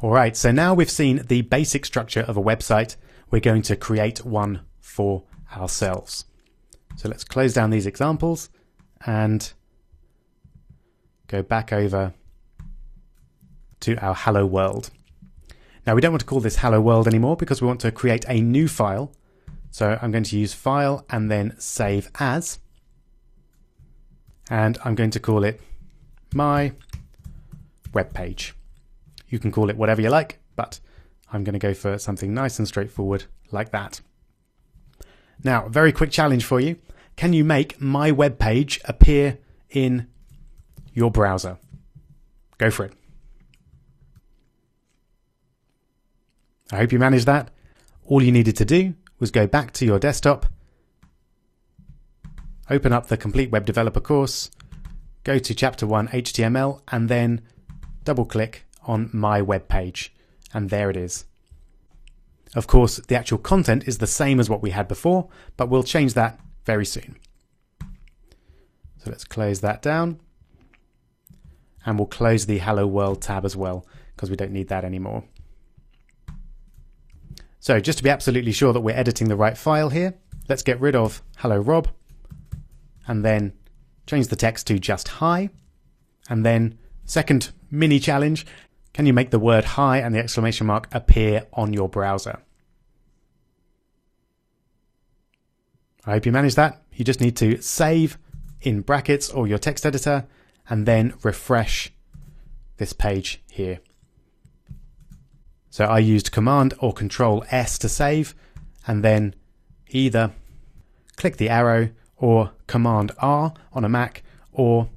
All right, so now we've seen the basic structure of a website, we're going to create one for ourselves. So let's close down these examples and go back over to our hello world. Now we don't want to call this hello world anymore because we want to create a new file. So I'm going to use file and then save as. And I'm going to call it my webpage. You can call it whatever you like, but I'm going to go for something nice and straightforward like that. Now, very quick challenge for you. Can you make my webpage appear in your browser? Go for it. I hope you managed that. All you needed to do was go back to your desktop, open up the Complete Web Developer course, go to Chapter 1 HTML, and then double click on My Web Page. And there it is. Of course, the actual content is the same as what we had before, but we'll change that very soon. So let's close that down. And we'll close the Hello World tab as well, because we don't need that anymore. So just to be absolutely sure that we're editing the right file here, let's get rid of Hello Rob, and then change the text to just hi. And then second mini challenge, can you make the word hi and the exclamation mark appear on your browser? I hope you managed that. You just need to save in brackets or your text editor and then refresh this page here. So I used Command or Control S to save, and then either click the arrow or Command R on a Mac or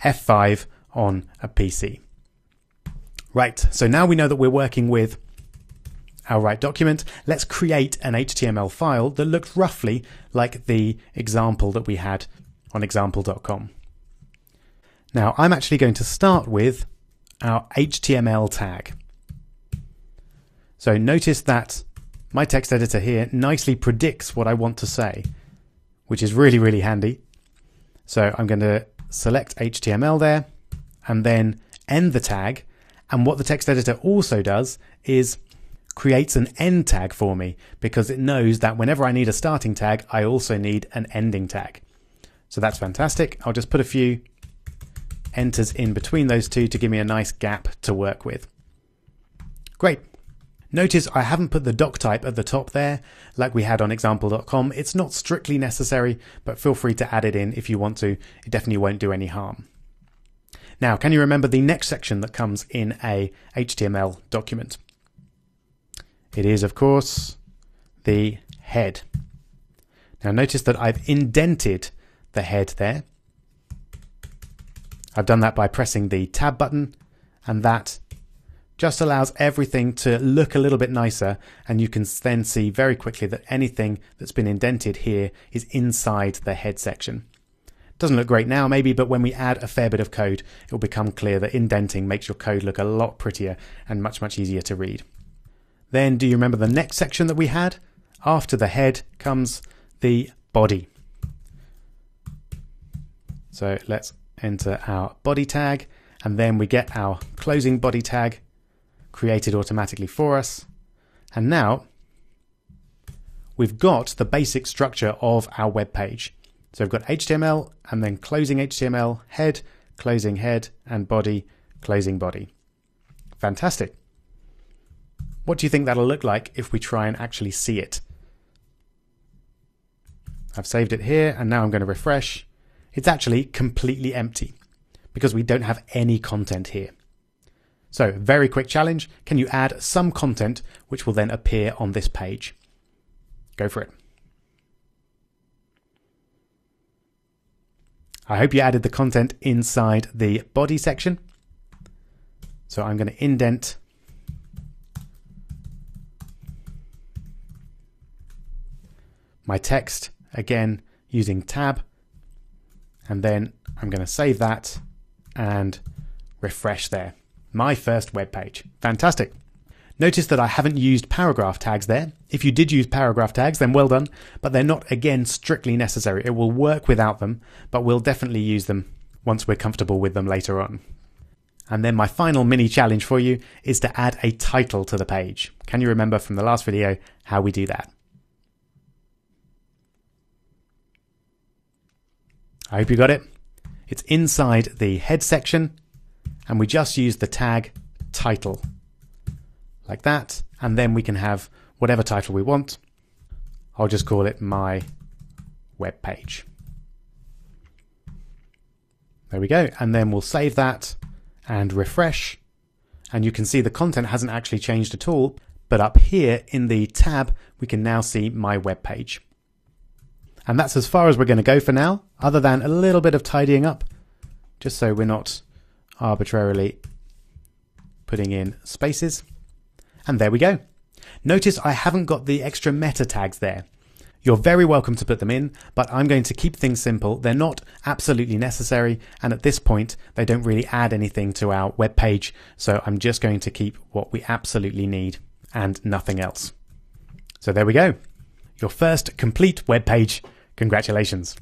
F5 on a PC. Right, so now we know that we're working with our right document. Let's create an HTML file that looks roughly like the example that we had on example.com. Now I'm actually going to start with our HTML tag. So notice that my text editor here nicely predicts what I want to say, which is really, really handy. So I'm going to select HTML there and then end the tag. And what the text editor also does is creates an end tag for me because it knows that whenever I need a starting tag, I also need an ending tag. So that's fantastic. I'll just put a few enters in between those two to give me a nice gap to work with. Great. Notice I haven't put the doc type at the top there like we had on example.com. It's not strictly necessary, but feel free to add it in if you want to. It definitely won't do any harm. Now, can you remember the next section that comes in a HTML document? It is, of course, the head. Now notice that I've indented the head there. I've done that by pressing the tab button, and that just allows everything to look a little bit nicer, and you can then see very quickly that anything that's been indented here is inside the head section. Doesn't look great now maybe, but when we add a fair bit of code, it will become clear that indenting makes your code look a lot prettier and much, much easier to read. Then do you remember the next section that we had? After the head comes the body. So let's enter our body tag, and then we get our closing body tag created automatically for us. And now we've got the basic structure of our web page. So we've got HTML and then closing HTML, head, closing head, and body, closing body. Fantastic. What do you think that'll look like if we try and actually see it? I've saved it here, and now I'm going to refresh. It's actually completely empty because we don't have any content here. So very quick challenge. Can you add some content which will then appear on this page? Go for it. I hope you added the content inside the body section. So I'm going to indent my text again using tab, and then I'm going to save that and refresh there. My first web page. Fantastic. Notice that I haven't used paragraph tags there. If you did use paragraph tags, then well done, but they're not, again, strictly necessary. It will work without them, but we'll definitely use them once we're comfortable with them later on. And then my final mini challenge for you is to add a title to the page. Can you remember from the last video how we do that? I hope you got it. It's inside the head section, and we just use the tag title like that, and then we can have whatever title we want. I'll just call it my web page. There we go, and then we'll save that and refresh, and you can see the content hasn't actually changed at all, but up here in the tab we can now see my web page. And that's as far as we're going to go for now, other than a little bit of tidying up, just so we're not arbitrarily putting in spaces. And there we go. Notice I haven't got the extra meta tags there. You're very welcome to put them in, but I'm going to keep things simple. They're not absolutely necessary, and at this point they don't really add anything to our web page, so I'm just going to keep what we absolutely need and nothing else. So there we go. Your first complete web page. Congratulations.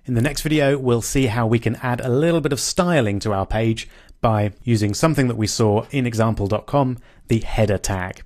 In the next video, we'll see how we can add a little bit of styling to our page by using something that we saw in example.com, the header tag.